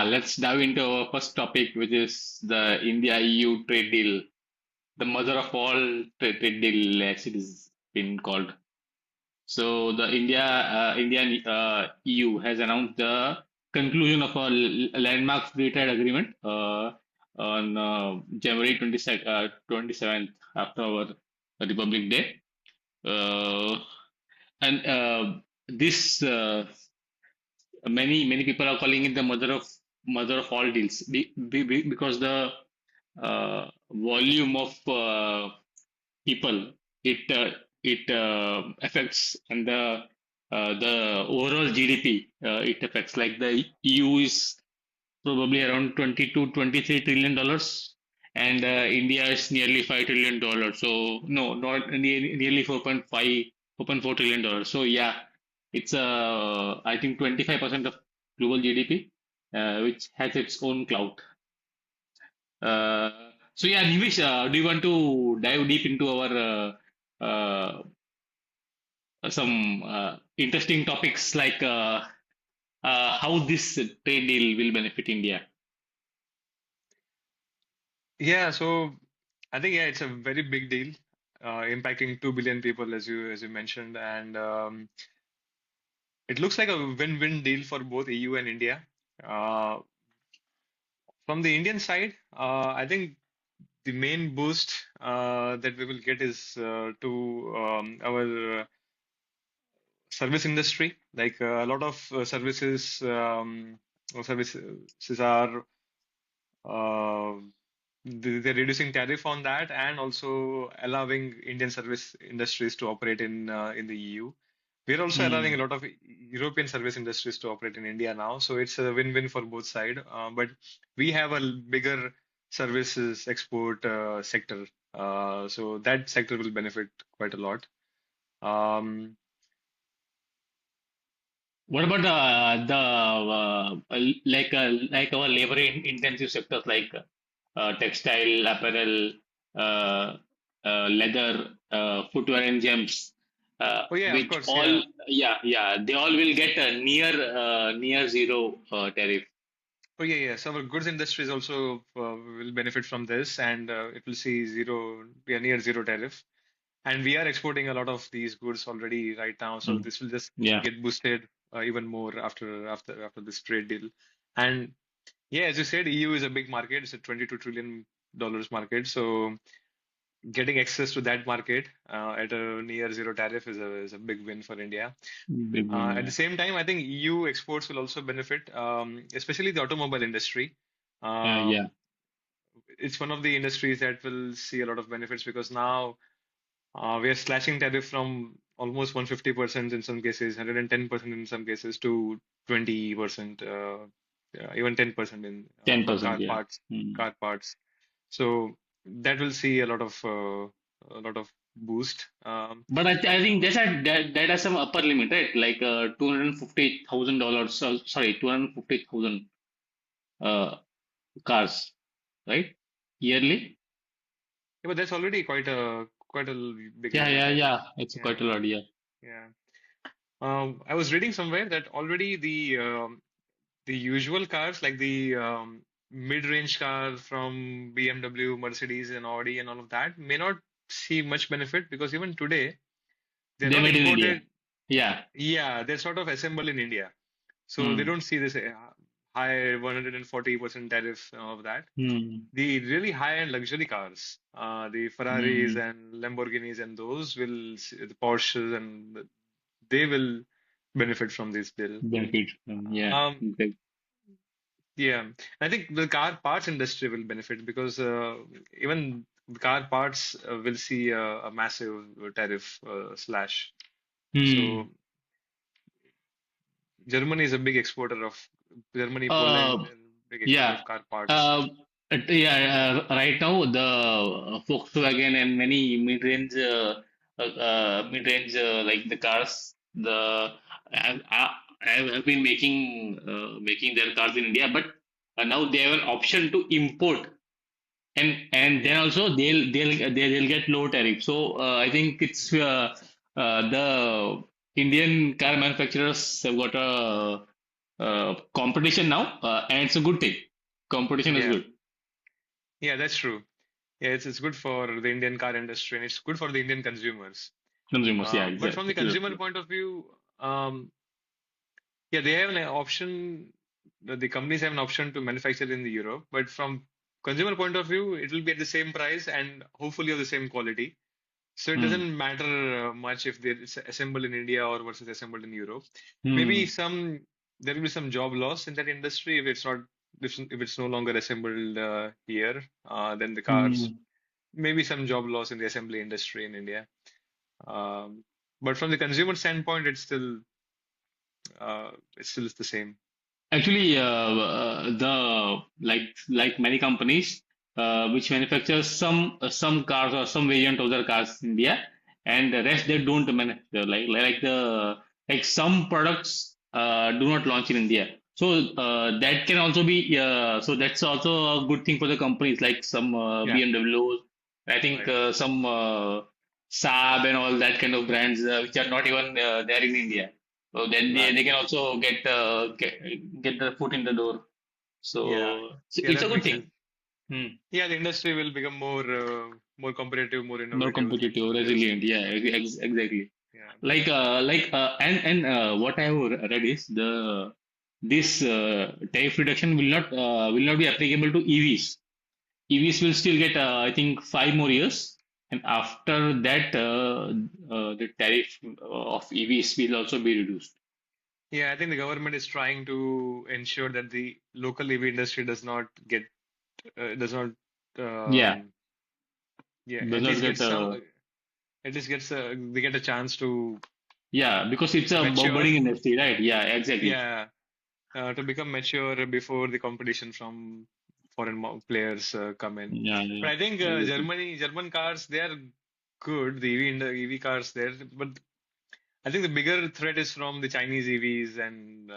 let's dive into our first topic, which is the India-EU trade deal, the mother of all trade deal, as it is been called. So the Indian EU has announced the conclusion of a landmark free trade agreement on January 27th after our Republic Day. And this many people are calling it the mother of all deals because the volume of people it affects, and the overall GDP it affects. Like the EU is probably around 22-23 trillion dollars, and India is nearly $5 trillion. So no, not nearly 4.4 trillion dollars. So yeah, it's I think 25% of global GDP, which has its own clout. So yeah, Nimish, do you want to dive deep into our some interesting topics like how this trade deal will benefit India? Yeah, so I think it's a very big deal, impacting 2 billion people as you mentioned, and it looks like a win-win deal for both EU and India. Uh, from the Indian side, I think the main boost that we will get is to our service industry. Like a lot of services are uh, they're reducing tariff on that and also allowing Indian service industries to operate in the EU. We're also allowing a Hmm. lot of European service industries to operate in India now, so it's a win-win for both sides. But we have a bigger services export sector, so that sector will benefit quite a lot. Um, What about like our labor intensive sectors like textile, apparel, uh, leather, footwear and gems, oh yeah, of which course, all, yeah. yeah, they all will get a near zero tariff. Oh yeah, yeah. So our goods industries also will benefit from this, and it will see zero, yeah, near zero tariff. And we are exporting a lot of these goods already right now, so Mm. this will just Yeah. get boosted even more after this trade deal. And yeah, as you said, EU is a big market. It's a $22 trillion market. So getting access to that market at a near zero tariff is a big win for India. Big one, At the yeah. same time, I think EU exports will also benefit, especially the automobile industry. Yeah. Um, it's one of the industries that will see a lot of benefits because now we are slashing tariff from almost 150% in some cases, 110% in some cases to 20%, yeah, even 10% in for 10%, yeah. Mm. car parts. So that will see a lot of boost. But I think that has some upper limit, right? Like $250,000. Sorry, 250,000 uh, cars, right? Yearly. Yeah, but that's already quite a big Yeah, limit, yeah, right? yeah. It's quite Yeah, a lot, yeah. yeah. I was reading somewhere that already the usual cars like the mid-range cars from BMW, Mercedes, and Audi, and all of that may not see much benefit because even today they're They not made in India. imported. Yeah. Yeah, they're sort of assembled in India, so they Hmm. don't see this high 140% tariff of that. Hmm. The really high-end luxury cars, the Ferraris Hmm. and Lamborghinis and those the Porsches and they will benefit from this bill. Benefit. Yeah. Um, Okay. yeah, I think the car parts industry will benefit because even the car parts will see a massive tariff slash. So Hmm. Germany is a big exporter of Germany, Poland, Uh, and big exporter yeah. of car parts. Uh, right now the Volkswagen and many mid-range like the cars, have been making their cars in India, but now they have an option to import, and then also they'll get low tariff. So I think it's the Indian car manufacturers have got a competition now, and it's a good thing. Competition is Yeah, good. yeah, that's true. Yeah, it's good for the Indian car industry and it's good for the Indian consumers. Consumers, yeah, But from the exactly. consumer point of view, yeah, they have an option. The companies have an option to manufacture in the Europe, but from consumer point of view, it will be at the same price and hopefully of the same quality. So it Hmm. doesn't matter much if it's assembled in India or versus assembled in Europe. Maybe Hmm. there will be some job loss in that industry if it's not if it's no longer assembled here. Then the cars Hmm. maybe some job loss in the assembly industry in India. But from the consumer standpoint, it's still the same. Actually, like many companies which manufacture some cars or some variant of their cars in India, and the rest they don't manufacture. Like some products do not launch in India. So that can also be so that's also a good thing for the companies like some Yeah, BMWs. I think right. some Saab and all that kind of brands which are not even there in India. So then they Right. can also get the foot in the door. Yeah. So Yeah, it's a that good makes sense. thing. Hmm. Yeah, the industry will become more competitive, more More innovative, and competitive, they'll resilient. Yeah, exactly. yeah. And what I have read is this tariff reduction will not be applicable to EVs. EVs will still get I think 5 more years, and after that the tariff of EVs will also be reduced. Yeah, I think the government is trying to ensure that the local EV industry does not Yeah, um yeah, does not get at least gets they get a chance to yeah, because it's a mature. budding industry, right? Yeah, exactly. Yeah, to become mature before the competition from foreign players come in. Yeah, But yeah, I think exactly, German cars, they are good, the EV cars there. But I think the bigger threat is from the Chinese EVs and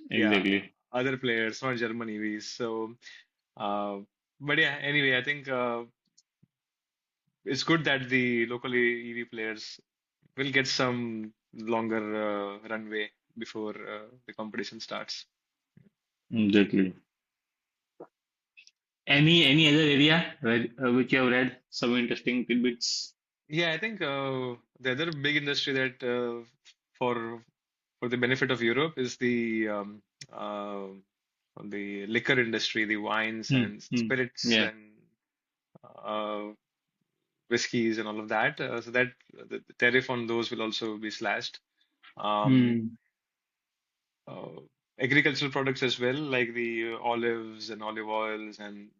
yeah, exactly. other players, not German EVs. So, uh, but yeah, anyway, I think it's good that the local EV players will get some longer runway before the competition starts. Exactly. Any other area which you have read some interesting tidbits? Yeah, I think the other big industry that for for the benefit of Europe is uh, the liquor industry, the wines Hmm. and Hmm. spirits Yeah. and uh, whiskeys and all of that. So that the tariff on those will also be slashed. Um, Hmm. uh, Agricultural products as well, like the olives and olive oils and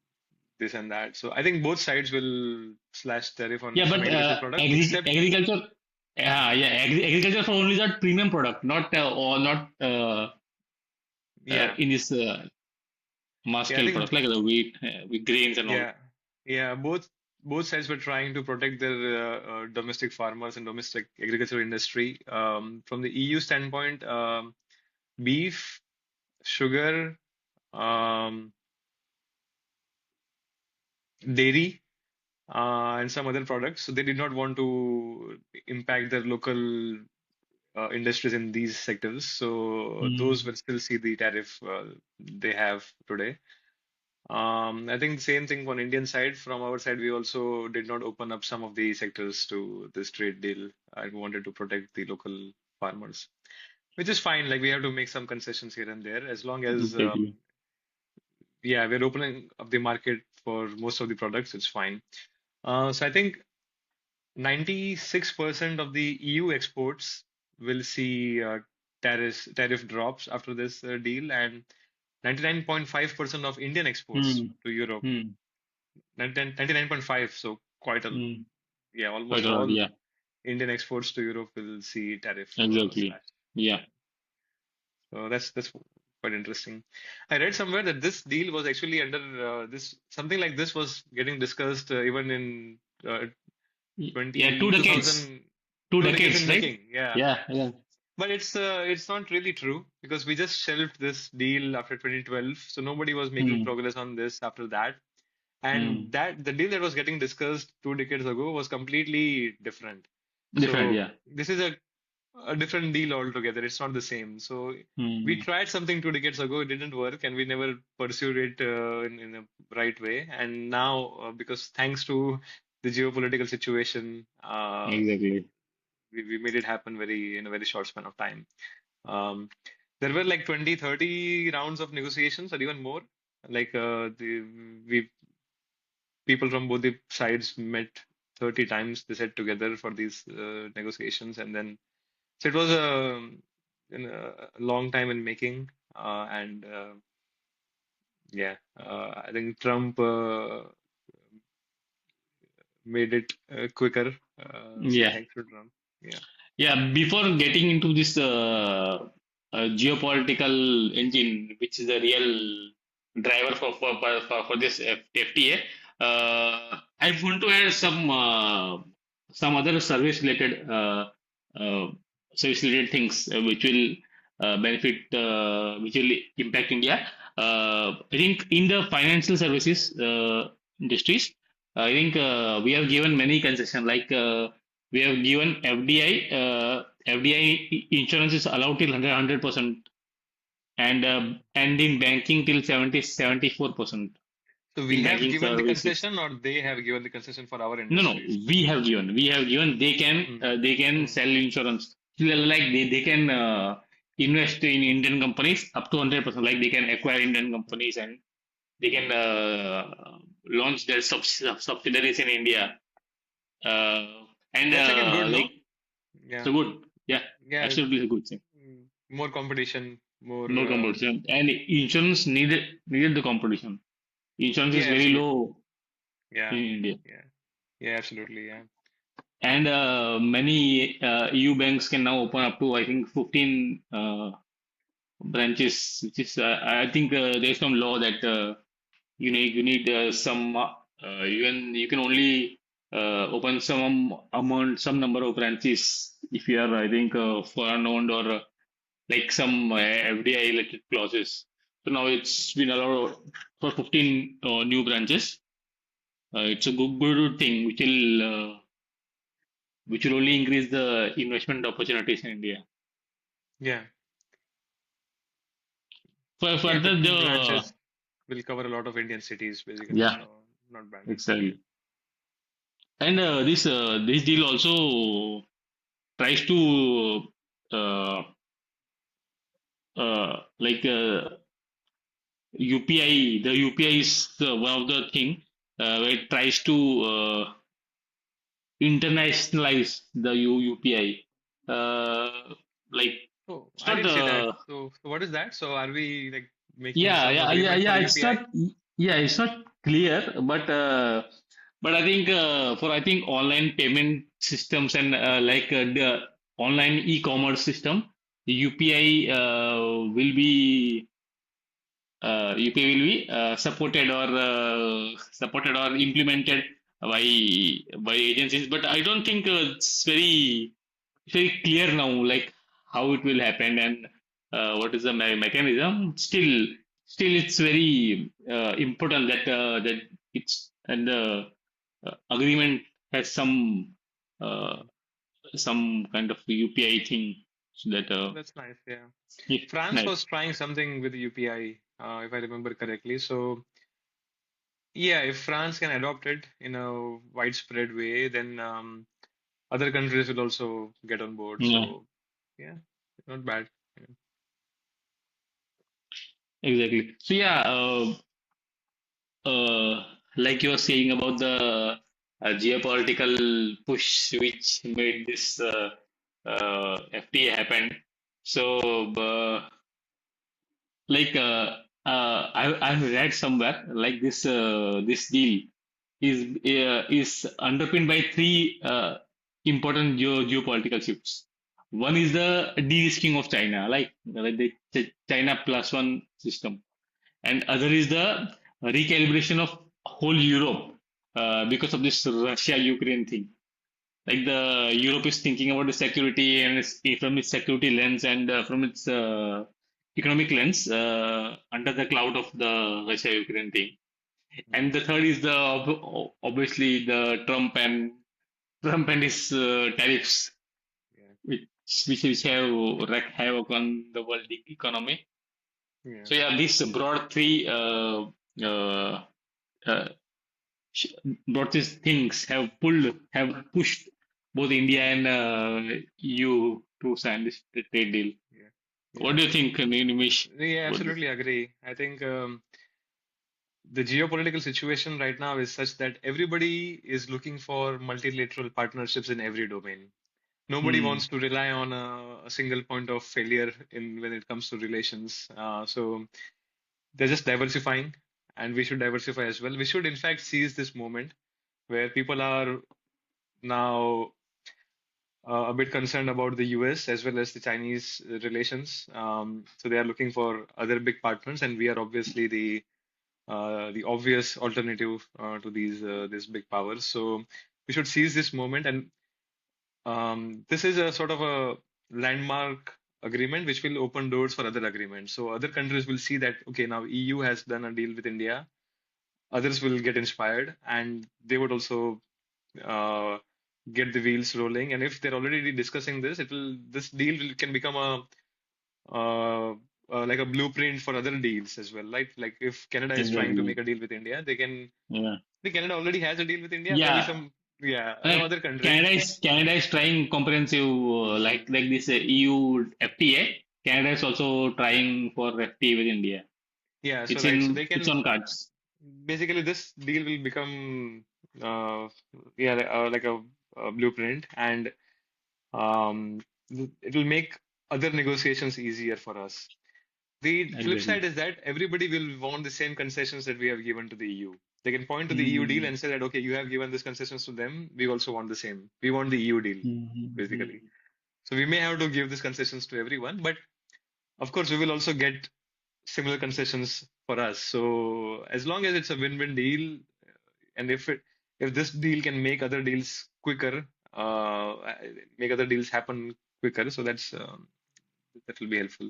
this and that. So I think both sides will slash tariff on Yeah, some but agricultural product, except agriculture. Yeah, agriculture for only that premium product, not or not yeah, in this mass yeah. I scale think products like the wheat, with grains and all. yeah, yeah. Both sides were trying to protect their domestic farmers and domestic agricultural industry. From the EU standpoint, beef, sugar, um, dairy, and some other products. So they did not want to impact their local industries in these sectors. So those Hmm. will still see the tariff they have today. I think the same thing on Indian side. From our side, we also did not open up some of the sectors to this trade deal. I wanted to protect the local farmers, which is fine. Like we have to make some concessions here and there, as long as Exactly. yeah, we're opening up the market for most of the products. It's fine. So I think 96% of the EU exports will see tariff drops after this deal, and 99.5% of Indian exports Hmm. to Europe. Hmm. 99.5, so quite a Hmm. yeah, Quite almost a lot. all Yeah. Indian exports to Europe will see tariff Exactly. slash. Yeah. So that's quite interesting. I read somewhere that this deal was actually under this something like this was getting discussed even in uh, Yeah. 20, 2 decades. 2000, Two 2 decades in decades, right? making. Yeah. Yeah. Yeah. But it's not really true because we just shelved this deal after 2012, so nobody was making Hmm. progress on this after that. And Hmm. that the deal that was getting discussed 2 decades ago was completely different. Different. So Yeah. a different deal altogether. It's not the same. So we Mm, tried something 2 decades ago, it didn't work, and we never pursued it in a right way. And now, because thanks to the geopolitical situation, exactly. we made it happen very in a very short span of time. Um, there were like 20, 30 rounds of negotiations or even more. Like the we people from both the sides met 30 times. They sat together for these negotiations, and then so it was a long time in making. And yeah, I think Trump made it quicker. So Yeah. thanks to Trump. Yeah. Yeah, before getting into this geopolitical engine, which is the real driver for this FTA, I want to add some other uh, service related things which will which will impact India. I think in the financial services industries, I think we have given many concessions like. We have given FDI. FDI insurance is allowed till 100%, and in banking till 74%. So we In have banking given the services, concession, or they have given the concession for our no, no, industries. we have given. Mm, They can mm, sell insurance. Like they can invest in Indian companies up to 100%. Like they can acquire Indian mm, companies, and they can mm. launch their subsidiaries in India. And That's again good, like no? Yeah. so good. Yeah, Yeah. absolutely a good thing. More competition, more. No competition. And insurance needed the competition. Insurance is Yeah, very absolutely. low in Yeah. India. Yeah. Yeah, absolutely. Yeah. And many EU banks can now open up to, I think, 15 branches, which is, I think there's some law that you need some, you can only open some number of branches if you are, I think, foreign owned or like some FDI related clauses. So now it's been allowed for 15 new branches. It's a good thing which will only increase the investment opportunities in India. Yeah. For Yeah. further 15 the branches will cover a lot of Indian cities, basically. yeah, So not bad. exactly. And this deal also tries to uh, like UPI. The UPI is one of the thing where it tries to internationalize the UPI. Like Oh, it's I not didn't see that. So what is that? So are we like making yeah, some yeah, yeah, agreement for yeah. the It's UPI? not yeah, it's not clear, but I think for I think online payment systems and like the online e-commerce system, the UPI UPI will be supported or implemented by by agencies. But I don't think it's very clear now, like how it will happen and what is the mechanism. Still, it's very important that it's and the agreement has uh, some kind of UPI thing so that That's nice. Yeah. yeah, France nice. was trying something with the UPI, if I remember correctly. So yeah, if France can adopt it in a widespread way, then other countries will also get on board. Yeah, So yeah, not bad. Yeah. exactly. So yeah, like you were saying about the geopolitical push which made this FTA happen. So, like I've read somewhere like this deal is underpinned by three important geopolitical shifts. One is the de-risking of China, like the China plus one system, and other is the recalibration of whole Europe because of this Russia-Ukraine thing. Like the Europe is thinking about the security and from its security lens and from its economic lens under the cloud of the Russia-Ukraine thing. Mm. And the third is the obviously the Trump and his tariffs, Yeah. which have wreaked havoc on the world economy. Yeah. So yeah, these broad three uh, uh, sh- broad these things have pushed both India and EU to sign this trade deal. Yeah. What Yeah. do you think, Nimish? Yeah, About this? absolutely agree. I think the geopolitical situation right now is such that everybody is looking for multilateral partnerships in every domain. Nobody Hmm. wants to rely on a single point of failure in when it comes to relations. So they're just diversifying, and we should diversify as well. We should, in fact, seize this moment where people are now a bit concerned about the US as well as the Chinese relations. So they are looking for other big partners, and we are obviously the obvious alternative to these big powers. So we should seize this moment, and this is a sort of a landmark agreement which will open doors for other agreements. So other countries will see that okay, now EU has done a deal with India. Others will get inspired, and they would also uh, get the wheels rolling. And if they're already discussing this, this deal can become uh, like a blueprint for other deals as well. Like if Canada is trying to make Exactly. a deal with India, they can. Yeah. I think Canada already has a deal with India. Maybe Yeah. some, yeah, no Like other country. Canada is trying comprehensive like this EU FTA. Canada is also trying for FTA with India. Yeah, so It's right, so in they it's can on cards. basically this deal will become yeah like a blueprint, and um, it will make other negotiations easier for us. The flip side Exactly. is that everybody will want the same concessions that we have given to the EU. They can point to the EU deal Mm-hmm. and say that, okay, you have given these concessions to them. We also want the same. We want the EU deal, basically. Mm-hmm. So we may have to give these concessions to everyone, but of course, we will also get similar concessions for us. So as long as it's a win-win deal, and if this deal can make other deals quicker, make other deals happen quicker, so that will be helpful.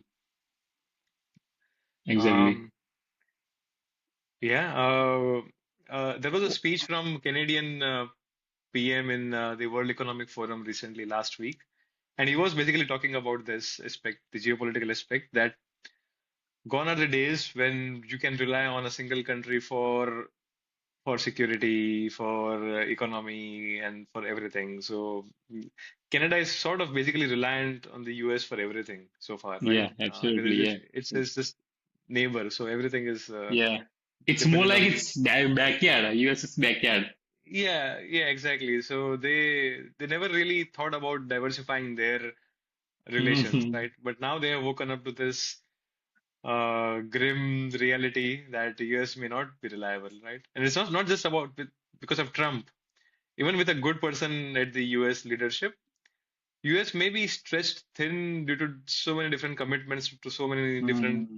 Exactly. Um, Yeah, there was a speech from Canadian PM in the World Economic Forum recently last week, and he was basically talking about this aspect, the geopolitical aspect, that gone are the days when you can rely on a single country for security, for economy, and for everything. So Canada is sort of basically reliant on the US for everything so far, right? Yeah, Because absolutely. Yeah. it's just neighbor, so everything is Yeah. It's more dependent like on the. it's backyard, US's backyard. Yeah, yeah, exactly. So they never really thought about diversifying their relations, Hmm. right? But now they have woken up to this grim reality that the US may not be reliable, right? And it's not just about because of Trump. Even with a good person at the US leadership, US may be stretched thin due to so many different commitments to so many different Hmm.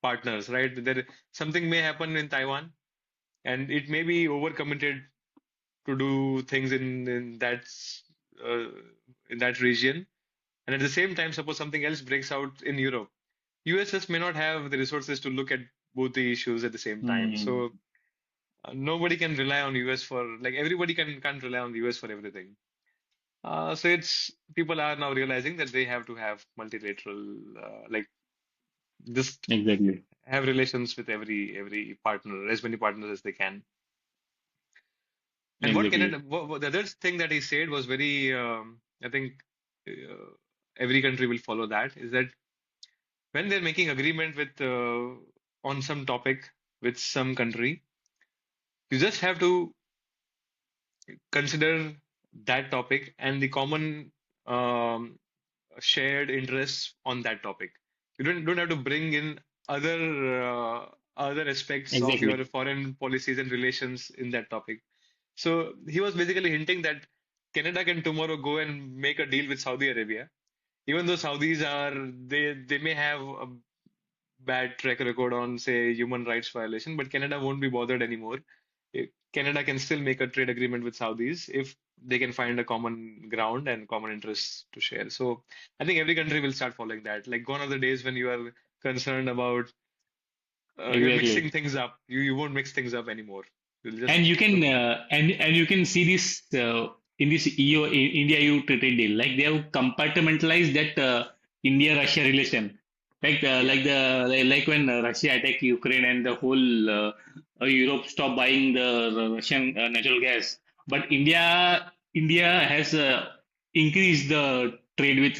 partners, right? There something may happen in Taiwan, and it may be overcommitted to do things uh, in that region. And at the same time, suppose something else breaks out in Europe, USS may not have the resources to look at both the issues at the same time. Hmm. So nobody can rely on US for like everybody can't rely on the US for everything. So it's people are now realizing that they have to have multilateral, like just Exactly. have relations with every partner, as many partners as they can. And what Canada, Exactly. the other thing that he said was very, I think every country will follow that, is that when they're making agreement with on some topic with some country, you just have to consider that topic and the common um, shared interests on that topic. You don't have to bring in other aspects of your Exactly. foreign policies and relations in that topic. So he was basically hinting that Canada can tomorrow go and make a deal with Saudi Arabia, even though they may have a bad track record on, say, human rights violation, but Canada won't be bothered anymore. Canada can still make a trade agreement with Saudis if they can find a common ground and common interests to share. So I think every country will start following that. Like gone are the days when you are concerned about you're mixing Exactly. things up. You won't mix things up anymore. You'll just And you can look. and you can see this. in this India EU trade deal. Like they have compartmentalized that India Russia relation. Yeah, Like when Russia attacked Ukraine and the whole Europe stopped buying the Russian natural gas, but India has increased the trade with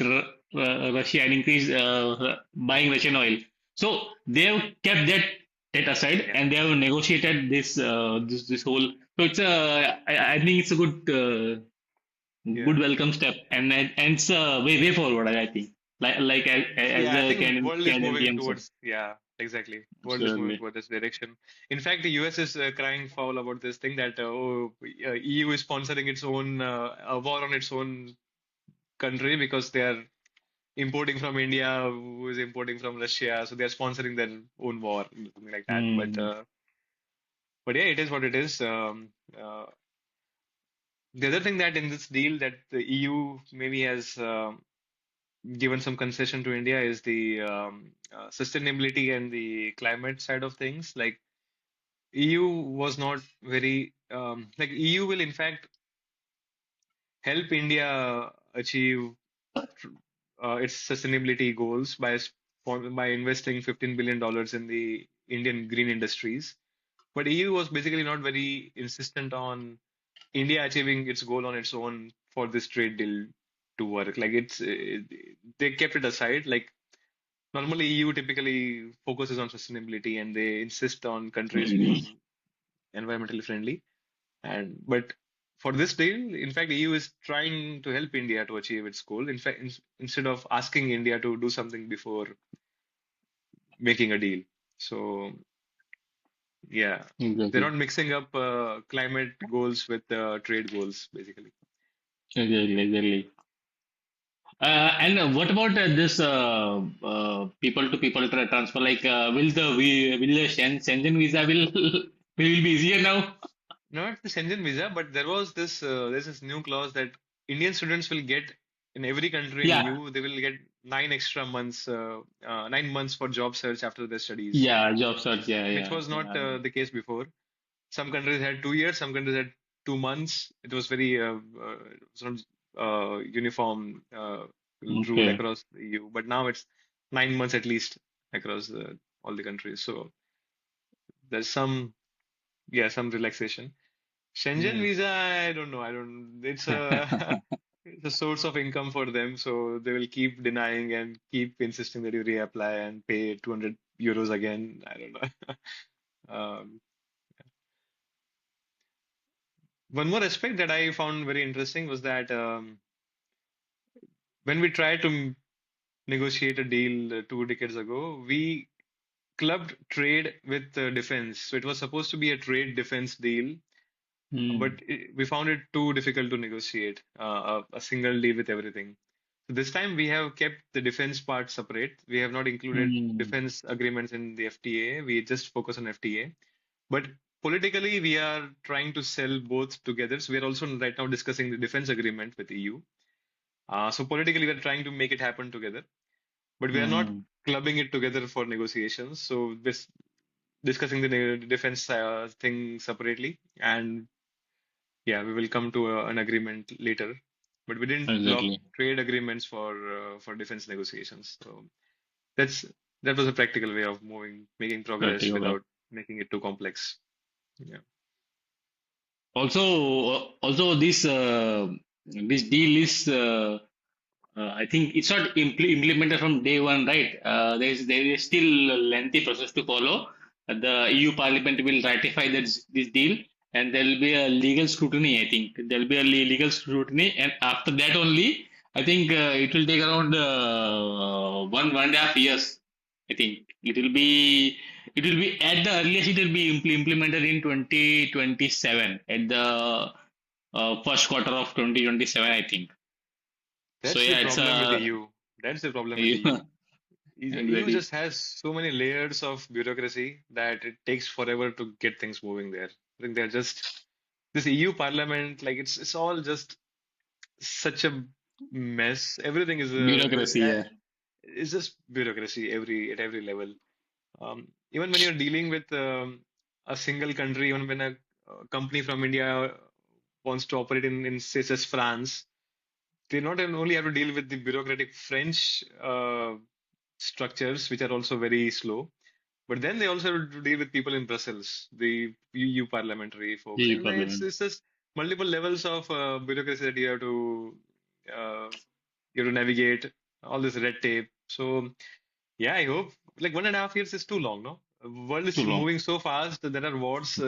Russia and increased buying Russian oil. So they have kept that aside yeah, and they have negotiated this whole. So I think it's a good yeah. welcome step, and it's way forward. I think as Yeah, I the think world is Canadian moving PM said. towards, yeah, exactly. World is moving Absolutely. towards this direction. In fact, the US is crying foul about this thing that EU is sponsoring its own a war on its own country because they are importing from India, who is importing from Russia, so they are sponsoring their own war, something like that. Hmm. But yeah, it is what it is. The other thing that in this deal that the EU maybe has given some concession to India is the sustainability and the climate side of things. Like EU was not very like EU will in fact help India achieve its sustainability goals by investing $15 billion in the Indian green industries. But EU was basically not very insistent on India achieving its goal on its own for this trade deal to work. Like they kept it aside. Like normally, EU typically focuses on sustainability and they insist on countries being environmentally friendly. And but for this deal, in fact, EU is trying to help India to achieve its goal. In fact, instead of asking India to do something before making a deal. So yeah, they're Exactly. not mixing up climate goals with trade goals, basically. Exactly. And what about this people-to-people transfer? Like, will the Schengen visa will be easier now? Not the Schengen visa, but there's this new clause that Indian students will get in every country in Yeah, EU. They will get 9 extra months, 9 months for job search after their studies, yeah, job search. Yeah, which yeah, was not yeah. the case before. Some countries had 2 years, some countries had 2 months. It was very sort of uniform rule Okay, across the EU, but now it's 9 months at least across all the countries. So there's some relaxation. Schengen yeah, visa, I don't know. I don't. It's a it's a source of income for them, so they will keep denying and keep insisting that you reapply and pay 200 euros again. I don't know. Um, one more aspect that I found very interesting was that when we tried to negotiate a deal 2 decades ago, we clubbed trade with defense. So it was supposed to be a trade defense deal, but mm, we found it too difficult to negotiate a single deal with everything. So this time we have kept the defense part separate. We have not included mm, defense agreements in the FTA. We just focus on FTA. But politically, we are trying to sell both together. So we are also right now discussing the defense agreement with EU. So politically, we are trying to make it happen together, but we are not mm, clubbing it together for negotiations. So this discussing the defense thing separately, and yeah, we will come to an agreement later, but we didn't lock exactly. trade agreements for defense negotiations. So that's that was a practical way of making progress Practical way. without making it too complex. Yeah. Also, this deal is. I think it's not implemented from day one, right? There is still a lengthy process to follow. The EU Parliament will ratify this deal, and there will be a legal scrutiny. I think there will be a legal scrutiny, and after that only, I think it will take around 1.5 years. I think it will be at the earliest it will be implemented in 2027 at the first quarter of 2027. I think so. That's the Yeah, it's problem with the a EU. That's the problem with the yeah, EU. EU exactly. just has so many layers of bureaucracy that it takes forever to get things moving there. I think they're just this EU Parliament, like it's all just such a mess. Everything Bureaucracy, yeah. is just bureaucracy at every level. Even when you're dealing with a single country, even when a company from India wants to operate in say, says France, they not only have to deal with the bureaucratic French structures, which are also very slow, but then they also have to deal with people in Brussels, the EU parliamentary folks, EU and Parliament. it's just multiple levels of bureaucracy that uh, you have to navigate, all this red tape. So yeah, I hope like 1.5 years is too long, no? World Too is long. moving so fast that there are wars,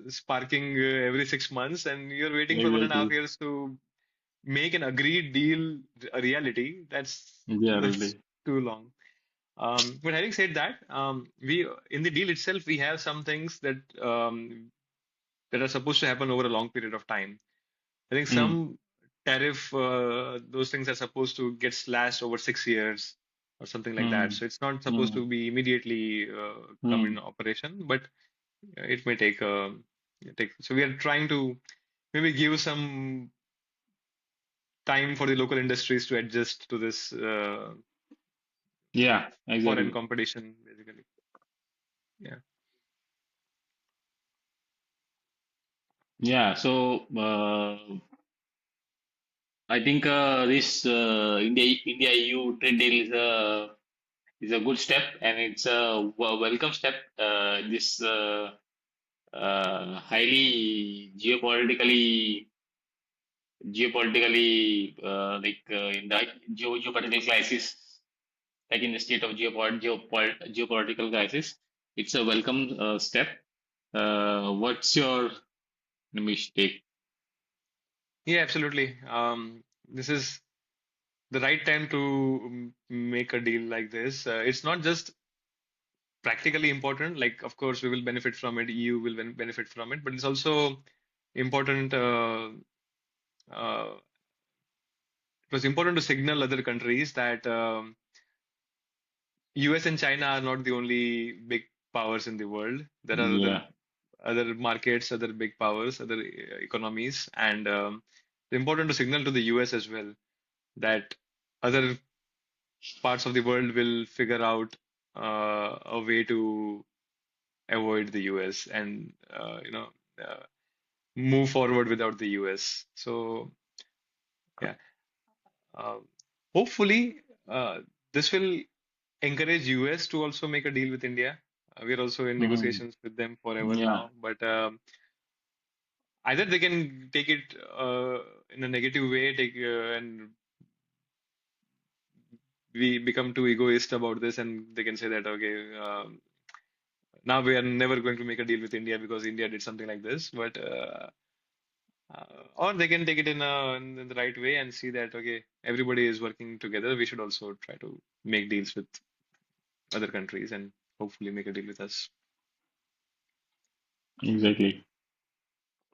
sparking every 6 months, and you're waiting for one and a half Exactly. years to make an agreed deal a reality. Yeah, That's really. too long. But having said that, we in the deal itself we have some things that are supposed to happen over a long period of time. I think Mm, some tariff, those things are supposed to get slashed over 6 years or something like that. mm, So it's not supposed mm, to be immediately come in mm. operation, but it may take. So we are trying to maybe give some time for the local industries to adjust to this Yeah, foreign exactly. competition, basically. Yeah. Yeah, so I think this India EU trade deal is a good step, and it's a welcome step. This highly geopolitically in the geopolitical crisis, like in the state of geopolitical crisis, it's a welcome step. What's your mistake? Yeah, absolutely. This is the right time to make a deal like this. It's not just practically important. Like, of course, we will benefit from it. EU will benefit from it, but it's also important. It was important to signal other countries that US and China are not the only big powers in the world. There are Yeah, other markets, other big powers, other economies, and it's important to signal to the US as well that other parts of the world will figure out a way to avoid the US and move forward without the US. So yeah, uh, hopefully this will encourage US to also make a deal with India. We are also in mhm, negotiations with them forever yeah, now, but either they can take it in a negative way, and we become too egoist about this, and they can say that okay, now we are never going to make a deal with India because India did something like this. But or they can take it in the right way and see that okay, everybody is working together. We should also try to make deals with other countries and hopefully make a deal with us. exactly.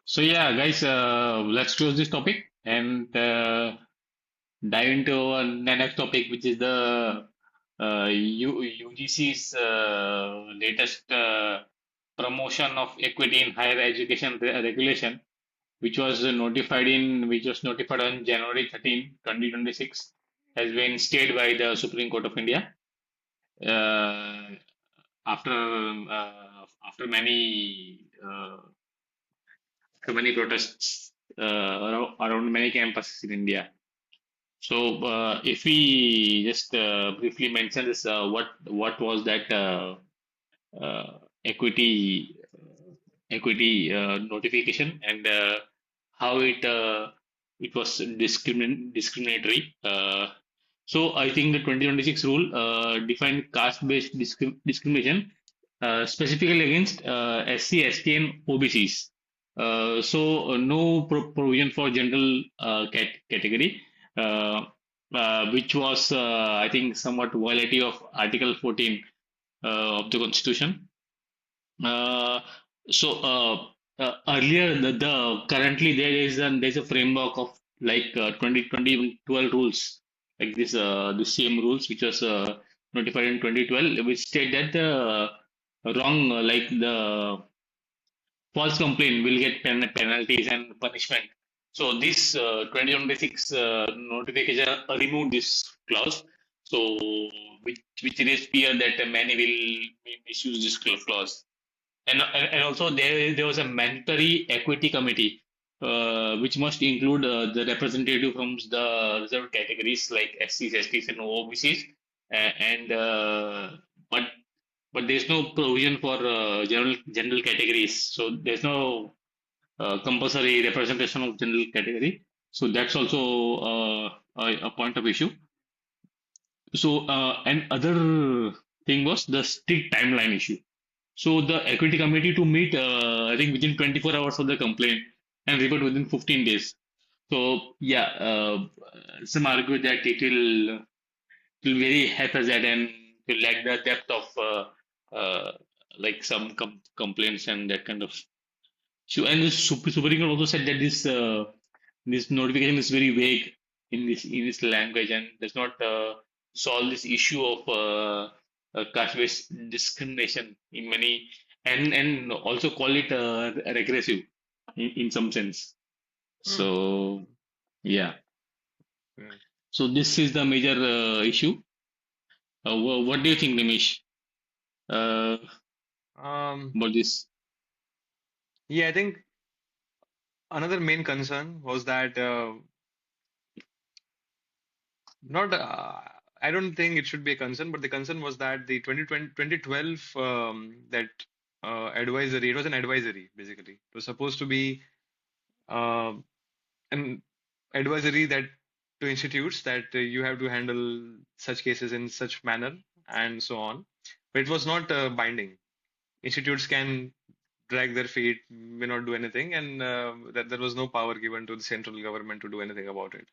So yeah, guys, let's close this topic and dive into our next topic, which is the UGC's latest promotion of equity in higher education regulation, which was notified on January 13, 2026, has been stayed by the Supreme Court of India uh, after many protests around many campuses in India. So, if we just briefly mention this, what was that uh, equity notification, and how it was discriminatory. So I think the 2026 rule defined caste-based discrimination specifically against SC, ST, and OBCs. So no provision for general category, uh, which was I think somewhat violative of Article 14 of the Constitution. Uh, Earlier, currently there's a framework of like 2012 rules, like the same rules which was notified in 2012, which state that the wrong like the false complaint will get penalties and punishment. So this 2026 notification removed this clause. So which raised fear that many will misuse this clause, and also there was a mandatory equity committee which must include the representative from the reserved categories like SCs, STs, and OBCs, and but there's no provision for general categories. So there's no compulsory representation of general category. So that's also a point of issue. So and other thing was the strict timeline issue. So the equity committee to meet, I think within 24 hours of the complaint and report within 15 days. So yeah, some argue that it will very haphazard and will lack the depth of like some complaints and that kind of. So and the Supreme Court also said that this notification is very vague in this language and does not solve this issue of caste-based discrimination in many and also call it regressive in some sense. Hmm. So yeah, Hmm. so this is the major issue. What do you think, Nimish, uh, Um, about this? yeah, I think another main concern was that not I don't think it should be a concern, but the concern was that the 2012 that advisory, it was an advisory basically. It was supposed to be uh, an advisory that to institutes that you have to handle such cases in such manner and so on. But it was not binding. Institutes can drag their feet, may not do anything, and that there was no power given to the central government to do anything about it.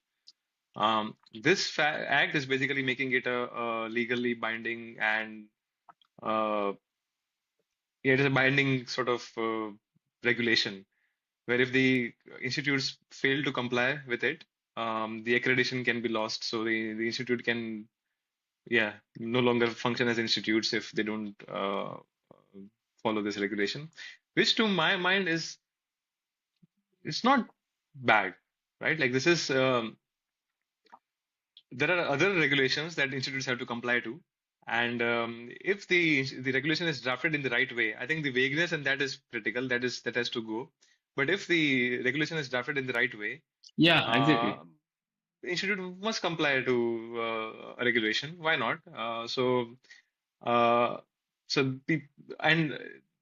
This fa act is basically making it a legally binding and yeah, it is a binding sort of regulation where if the institutes fail to comply with it, the accreditation can be lost. So the institute can yeah no longer function as institutes if they don't follow this regulation, which to my mind is it's not bad, right? Like this is there are other regulations that institutes have to comply to. And if the regulation is drafted in the right way, I think the vagueness and that is critical. That has to go. But if the regulation is drafted in the right way, Yeah, uh, exactly. the institute must comply to a regulation. Why not? Uh, so the and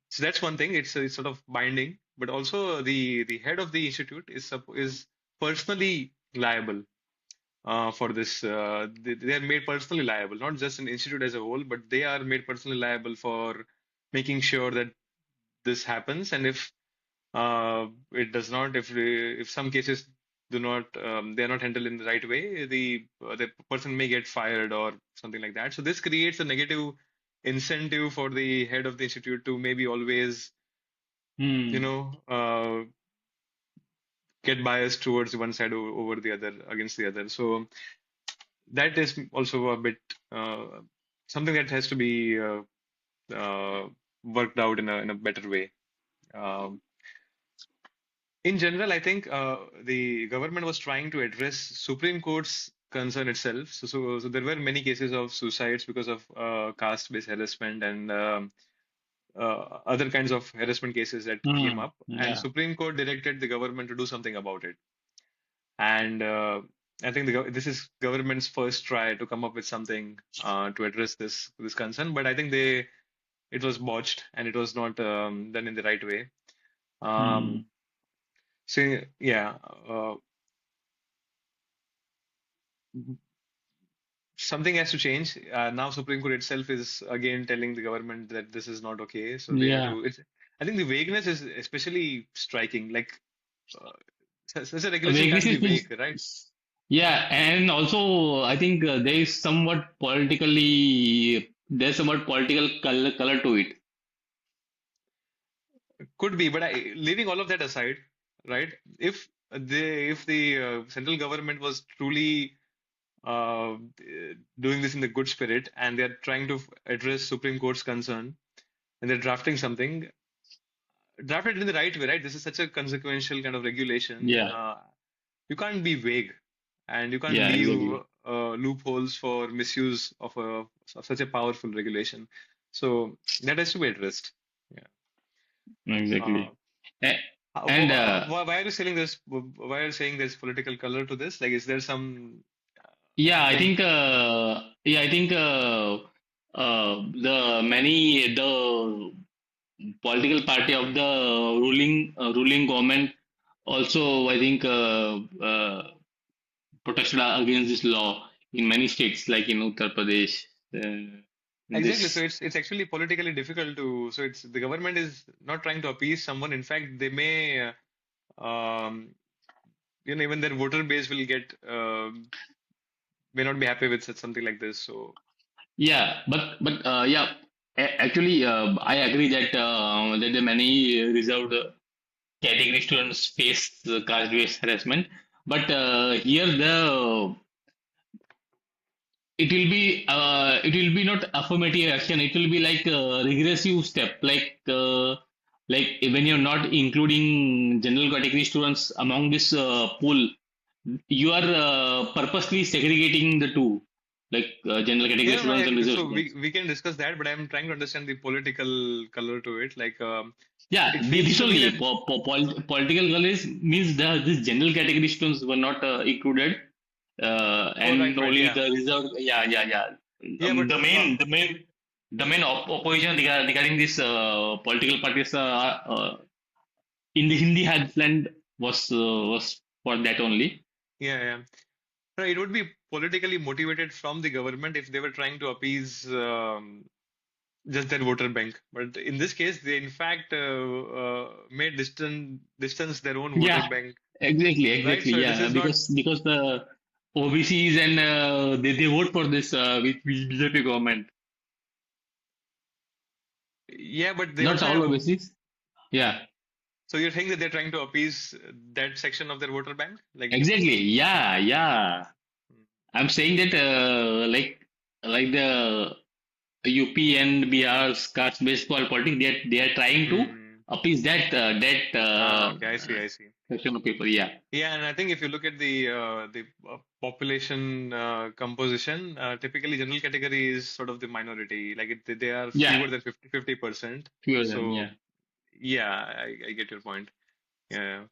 so that's one thing. It's sort of binding, but also the head of the institute is personally liable for this. They are made personally liable, not just an institute as a whole, but they are made personally liable for making sure that this happens. And if it does not, if some cases do not, they are not handled in the right way, the person may get fired or something like that. So this creates a negative incentive for the head of the institute to maybe always, you Hmm. know, get biased towards one side over the other against the other. So that is also a bit something that has to be uh, worked out in a better way. Um, in general, I think the government was trying to address Supreme Court's concern itself. So there were many cases of suicides because of caste-based harassment and other kinds of harassment cases that came Hmm. up. And Yeah. Supreme Court directed the government to do something about it. And I think this is government's first try to come up with something to address this concern. But I think it was botched and it was not done in the right way. Um, Hmm. so yeah, something has to change. Now Supreme Court itself is again telling the government that this is not okay. So they have Yeah. to. I think the vagueness is especially striking. Like such a regulation Vagueness can't be is vague, right? yeah, and also I think there's somewhat political color to it. Could be, but leaving all of that aside, right? If the central government was truly doing this in the good spirit and they're trying to address Supreme Court's concern and they're drafting something, draft it in the right way, right? This is such a consequential kind of regulation. Yeah. You can't be vague and you can't Yeah. leave Exactly. loopholes for misuse of such a powerful regulation. So that has to be addressed. Yeah. Uh, Exactly. Eh, And Why are you saying this? Why are you saying there's political color to this? Like, is there some yeah, I thing? think the many the political party of the ruling government also, I think, protested against this law in many states, like in Uttar Pradesh. In Exactly. So this, it's actually politically difficult to. So it's the government is not trying to appease someone. In fact, they may, um, even their voter base will get may not be happy with such something like this. So yeah, but yeah, actually, I agree that that the many reserved category students face caste-based harassment, but here the it will be not affirmative action. It will be like a regressive step, like when you're not including general category students among this pool, you are purposely segregating the two, like general category yeah, no, I students and agree. reserve So students. we can discuss that, but I'm trying to understand the political color to it. Like it Yeah, feels this to me only that political colors means the this general category students were not included, oh right, and right, only yeah, the reserved. Yeah, yeah, yeah. yeah, but The main opposition regarding this political parties in the Hindi heartland was for that only. yeah, yeah. No, it would be politically motivated from the government if they were trying to appease just their voter bank. But in this case, they in fact made distance their own voter Yeah, bank, right? exactly. So this Yeah, is not, because the OBCs and they vote for this with BJP government. yeah, but they Not also all have. OBCs. Yeah, So you're saying that they're trying to appease that section of their voter bank, like. exactly. Yeah, yeah. Hmm. I'm saying that like the UP and BR's caste based politics, they are trying to Hmm. appease that Ah, okay, I see, I see. section of people. Yeah, Yeah, and I think if you look at the population composition, typically general category is sort of the minority. Like they are yeah. fewer than 50%. Few of them. So Yeah, yeah, I get your point. Yeah.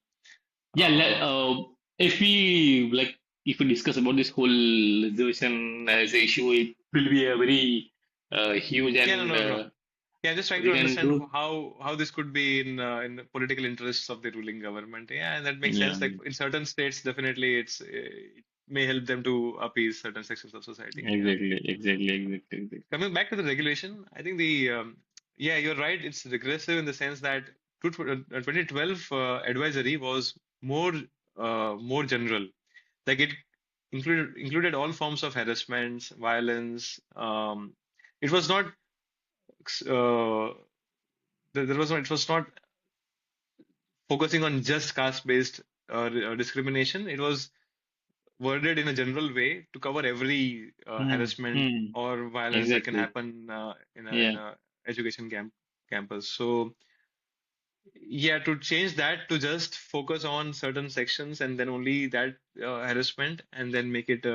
yeah. Uh, If we like, if we discuss about this whole reservation as a issue, it will be a very huge, yeah, no, and no, no. Yeah, just trying to we can understand do. how this could be in the political interests of the ruling government. Yeah, and that makes Yeah, sense. Like in certain states, definitely it may help them to appease certain sections of society. Yeah. exactly. Coming back to the regulation, I think yeah, you're right. It's regressive in the sense that 2012 advisory was more general. Like it included all forms of harassments, violence. It was not uh, there was not, it was not focusing on just caste-based discrimination. It was worded in a general way to cover every harassment Hmm. or violence that can Exactly. happen in Yeah. a education campus. So yeah, to change that to just focus on certain sections and then only that harassment and then make it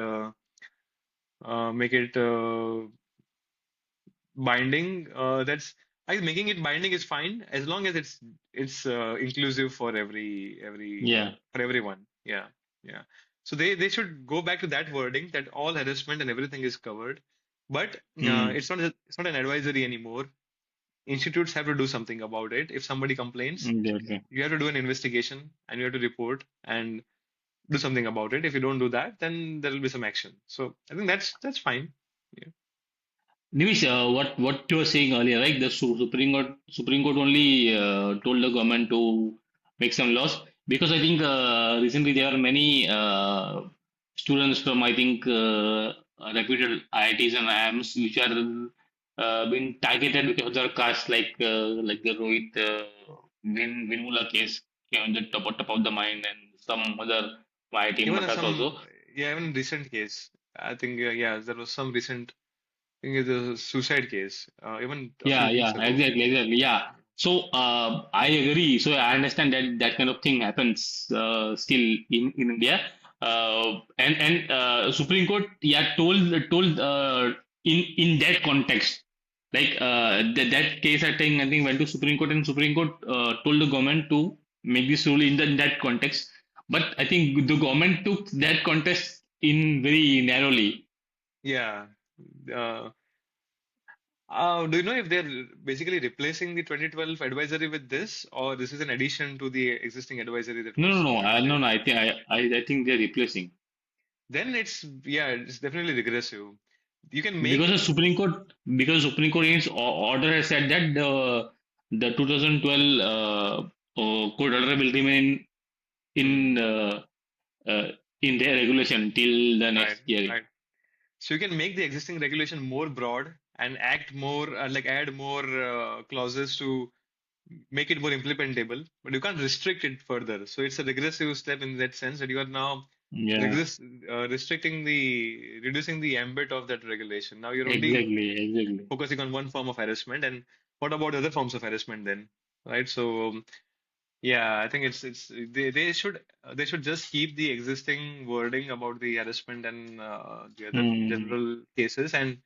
binding. That's I think making it binding is fine as long as it's inclusive for Yeah. for everyone. Yeah, yeah. So they should go back to that wording that all harassment and everything is covered, but Hmm. it's not an advisory anymore. Institutes have to do something about it. If somebody complains, Exactly. you have to do an investigation and you have to report and do something about it. If you don't do that, then there will be some action. So I think that's fine. Yeah. Nivish, what you were saying earlier, right? The Supreme Court only told the government to make some laws, because I think recently there are many students from, I think, reputed IITs and IIMs which are being targeted because of their caste, like the Rohit Vinmula case came on the top of the mind, and some other IIT in Even Madras some, also. yeah, even recent case. I think, yeah, there was some recent, I think it's a suicide case, even a few weeks ago. Exactly. Yeah. So I agree. So I understand that that kind of thing happens still in India. And Supreme Court, yeah, told in that context, like that case, I think went to Supreme Court, and Supreme Court told the government to make this rule in that context. But I think the government took that context in very narrowly. Yeah. Uh, do you know if they're basically replacing the 2012 advisory with this, or this is an addition to the existing advisory that No, no, was no, no, previously? no. I think they're replacing Then it's, yeah, it's definitely regressive. You can make, because Supreme Court in its order has said that the 2012 court order will remain in hmm, uh, uh, in their regulation till the right, next year. right. So you can make the existing regulation more broad and act more, like add more clauses to make it more implementable, but you can't restrict it further. So it's a regressive step in that sense that you are now Yeah, regress restricting reducing the ambit of that regulation. Now you're only exactly. focusing on one form of harassment, and what about other forms of harassment then? Right? So yeah, I think it's they should just keep the existing wording about the harassment and the other Hmm. general cases and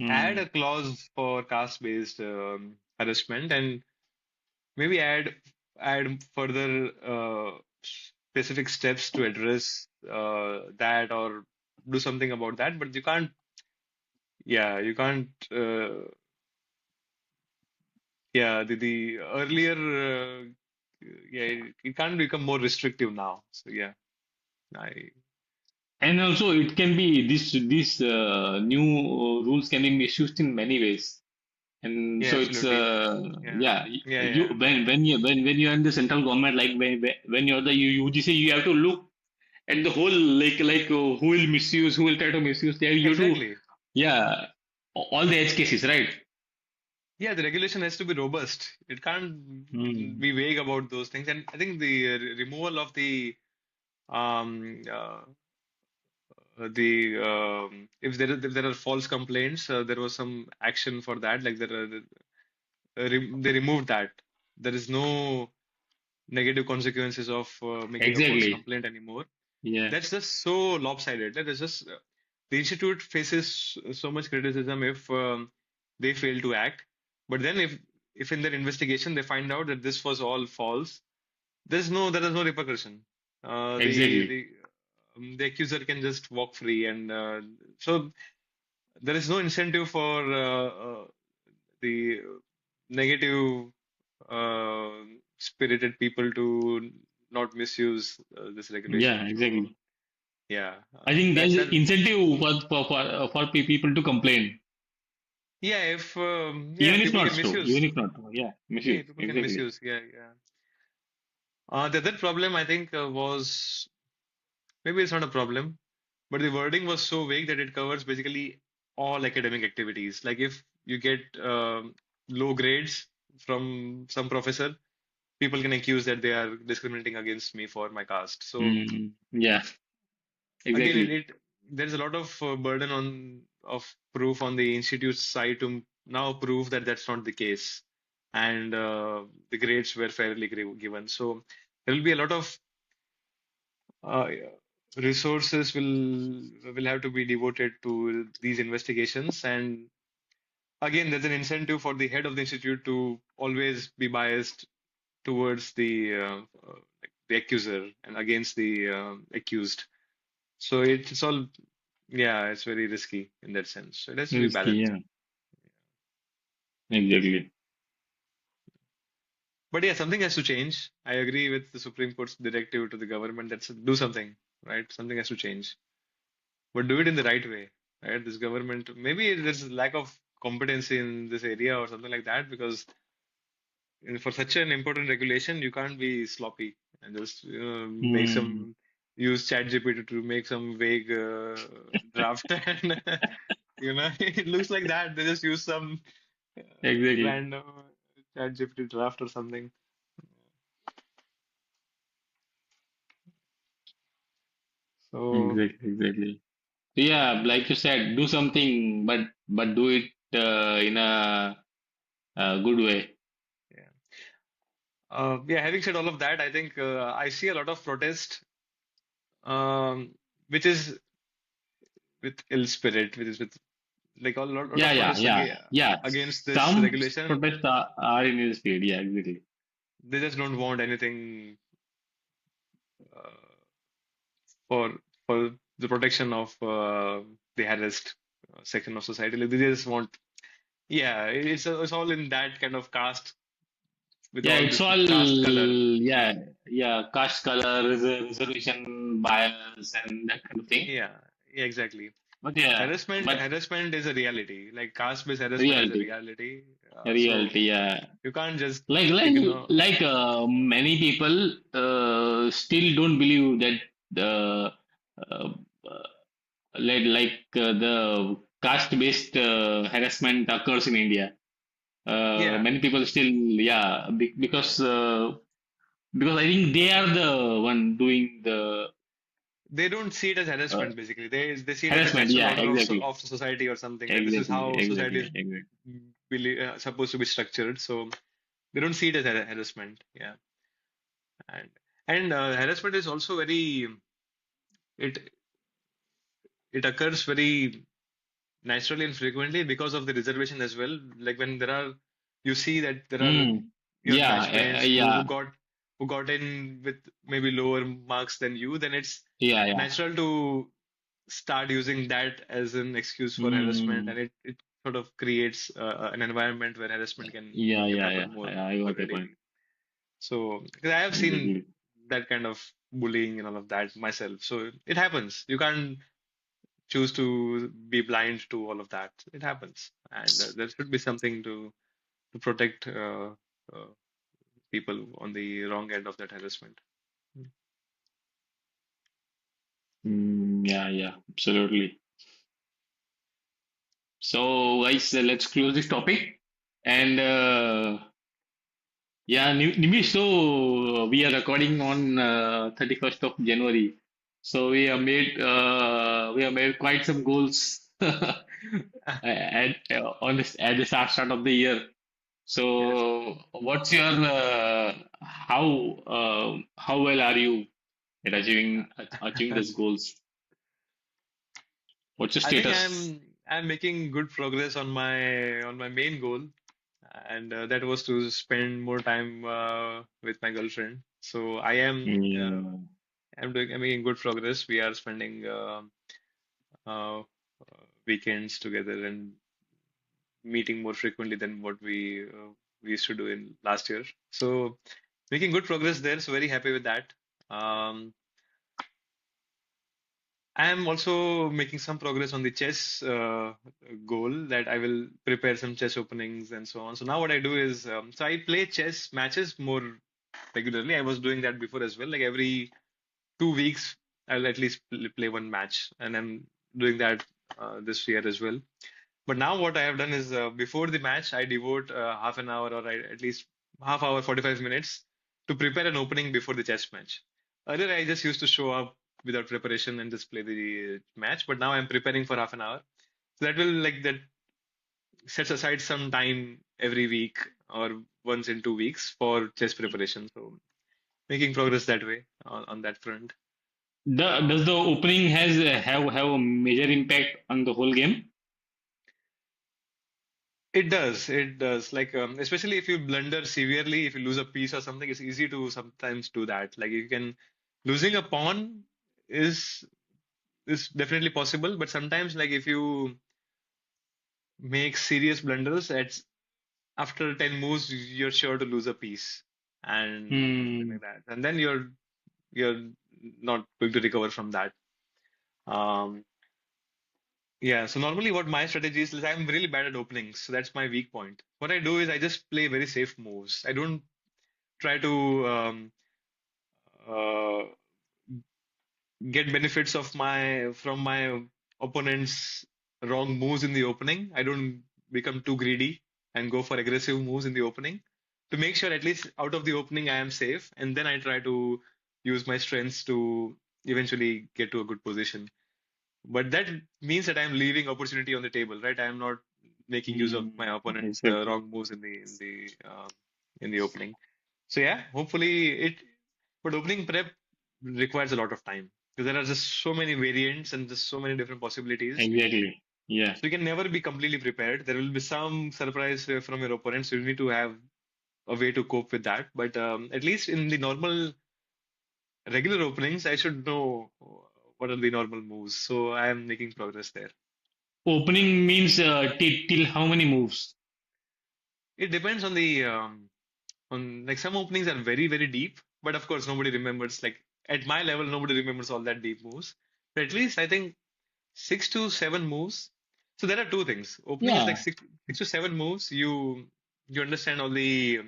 add Hmm. a clause for caste-based harassment and maybe add further specific steps to address that or do something about that. But you can't, yeah, you can't, yeah, the earlier, yeah, it can't become more restrictive now. So yeah, I And also, it can be this new rules can be misused in many ways. And yeah, so it's absolutely, yeah, yeah, yeah, you yeah, when you're in the central government, like when you're the UGC, you have to look at the whole who will misuse, who will try to misuse. There you have to, exactly. yeah, all the edge cases, right? Yeah, the regulation has to be robust. It can't Hmm. be vague about those things. And I think the removal of um, uh, if there are false complaints, there was some action for that. Like they removed that. There is no negative consequences of making a false Exactly. complaint anymore. Yeah. That's just so lopsided. That is just the institute faces so much criticism if they fail to act. But then if in their investigation they find out that this was all false, there is no repercussion. Uh, the Exactly. the the accuser can just walk free, and so there is no incentive for the negative spirited people to not misuse this Yeah. regulation. So Exactly. yeah, I think that there's that incentive for people to complain, yeah, if yeah, even if people not can so, even misuse. if not, yeah, Yeah, misuse. people can Exactly. misuse. Yeah, yeah. The other problem I think was maybe it's not a problem, but the wording was so vague that it covers basically all academic activities. Like if you get low grades from some professor, people can accuse that they are discriminating against me for my caste. So Yeah. again, Exactly. there's a lot of burden on of proof on the institute's side to now prove that that's not the case, and the grades were fairly given. So there will be a lot of uh, resources will have to be devoted to these investigations. And again, there's an incentive for the head of the institute to always be biased towards the accuser and against the accused. So it's all, yeah, it's very risky in that sense. So it has to be Risky. balanced. Yeah. Exactly. But yeah, something has to change. I agree with the Supreme Court's directive to the government that's do something, right? Something has to change, but do it in the right way, right? This government, maybe there's a lack of competency in this area or something like that, because for such an important regulation, you can't be sloppy and just make Hmm. some use ChatGPT to make some vague draft and it looks like that they just use some Exactly. random ChatGPT draft or something. So Exactly. Yeah, like you said, do something, but do it in a good way. yeah, yeah. Having said all of that, I think I see a lot of protest, which is with ill spirit, which is with like a lot Yeah, of yeah, protests yeah, yeah. against this Some regulation. protests are in his speed. Yeah, exactly. They just don't want anything uh, for the protection of the harassed section of society. Like, they just want, yeah, it's all in that kind of caste with Yeah, all it's this all, caste color. yeah, yeah, caste color, reservation bias, and that kind of thing. Yeah, yeah, exactly. But yeah, but Harassment is a reality. Like caste-based harassment is a reality, reality. So reality, yeah. you can't just Like, like, ignore. many people still don't believe that the uh, uh, the caste-based harassment occurs in India. Yeah, Many people still, yeah, because I think they are the one doing the they don't see it as uh, harassment. Basically, they see it as a harassment. natural Yeah, order exactly, of society or something. That this is exactly, how society exactly, is exactly. supposed to be structured. So they don't see it as harassment. Yeah, and harassment is also very it it occurs very naturally and frequently because of the reservation as well. Like when there are, you see that there are Mm. your Yeah, batchmates yeah, who got in with maybe lower marks than you, then it's yeah, yeah. natural to start using that as an excuse for harassment, and Mm. it sort of creates an environment where harassment Yeah, can yeah, happen yeah. I more got your point. readily. So, because I have seen Exactly. that kind of bullying and all of that myself. So it happens. You can't choose to be blind to all of that. It happens, and there should be something to protect uh, people on the wrong end of that harassment. Yeah, yeah, absolutely. So, guys, let's close this topic. And yeah, Nimish, so we are recording on 31st of January. So we have made quite some goals at the start of the year. Yes. So, what's your how well are you at achieving these goals? What's your I think status? I'm making good progress on my main goal, and that was to spend more time with my girlfriend. So Yeah. I'm making good progress. We are spending uh, weekends together and meeting more frequently than what we used to do in last year. So making good progress there. So very happy with that. Um, I am also making some progress on the chess goal that I will prepare some chess openings and so on. So now what I do is, so I play chess matches more regularly. I was doing that before as well. Like every 2 weeks, I'll at least play one match, and I'm doing that this year as well. But now what I have done is before the match, I devote half an hour or at least half hour, 45 minutes to prepare an opening before the chess match. Earlier, I just used to show up without preparation and just play the match, but now I'm preparing for half an hour. So that will like that sets aside some time every week or once in 2 weeks for chess preparation. So making progress that way on that front. Does the Um, opening has have a major impact on the whole game? It does. It does. Like, especially if you blunder severely, if you lose a piece or something, it's easy to sometimes do that. Like, you can losing a pawn is is definitely possible, but sometimes, like, if you make serious blunders, it's after 10 moves, you're sure to lose a piece and something Hmm. like that, and then you're not going to recover from that. Um, yeah. So normally, what my strategy is I'm really bad at openings, so that's my weak point. What I do is I just play very safe moves. I don't try to uh, get benefits of my from my opponent's wrong moves in the opening. I don't become too greedy and go for aggressive moves in the opening to make sure at least out of the opening I am safe, and then I try to use my strengths to eventually get to a good position. But that means that I'm leaving opportunity on the table, right? I am not making use of Hmm. my opponent's Exactly. wrong moves in the opening. So yeah, hopefully but opening prep requires a lot of time because there are just so many variants and just so many different possibilities. Exactly. Yeah. So you can never be completely prepared. There will be some surprise from your opponent. So you need to have a way to cope with that. But at least in the normal regular openings, I should know what are the normal moves. So I am making progress there. Opening means till how many moves? It depends on the on like some openings are very, very deep, but of course nobody remembers like at my level nobody remembers all that deep moves. But at least I think 6 to 7 moves. So there are two things. Opening is like Yeah. six to seven moves. You understand all the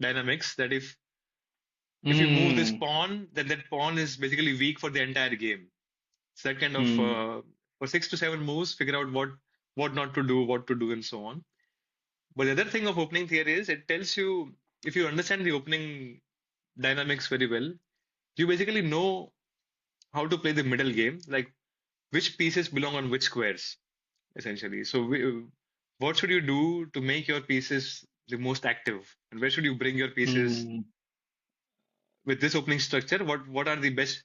dynamics that if you move this Mm, pawn, then that pawn is basically weak for the entire game. So that kind of mm, for 6 to 7 moves, figure out what not to do, what to do, and so on. But the other thing of opening theory is it tells you if you understand the opening dynamics very well, you basically know how to play the middle game, like which pieces belong on which squares, essentially. So, what should you do to make your pieces the most active, and where should you bring your pieces mm, with this opening structure? What are the best